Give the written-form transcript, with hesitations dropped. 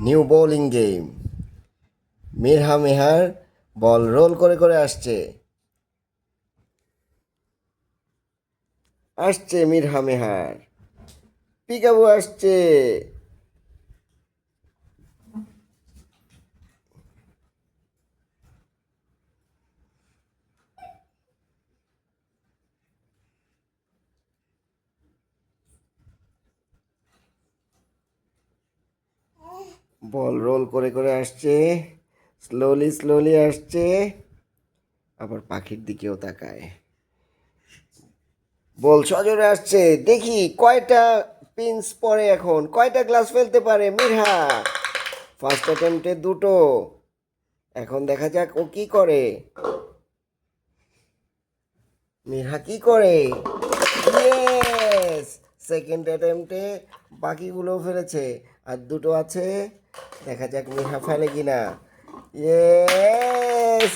New bowling game. Mirha Mehar ball roll করে করে আসছে আসছে মিরহা মেহার। পিকাবু আসছে। বল রোল করে করে আসছে, স্লোলি স্লোলি আসছে, আবার পাখির দিকেও তাকায়। বল সজোরে আসছে, দেখি কয়টা পিঞ্চ পরে, এখন কয়টা গ্লাস ফেলতে পারে মিরহা। ফার্স্ট অ্যাটেম্পটে দুটো, এখন দেখা যাক ও কি করে। মিরহা কি করে? ইয়েস! সেকেন্ড অ্যাটেম্পটে বাকিগুলো ফেলেছে, আর দুটো আছে, দেখা যাক মিরহা ফেলে কিনা। ইয়েস!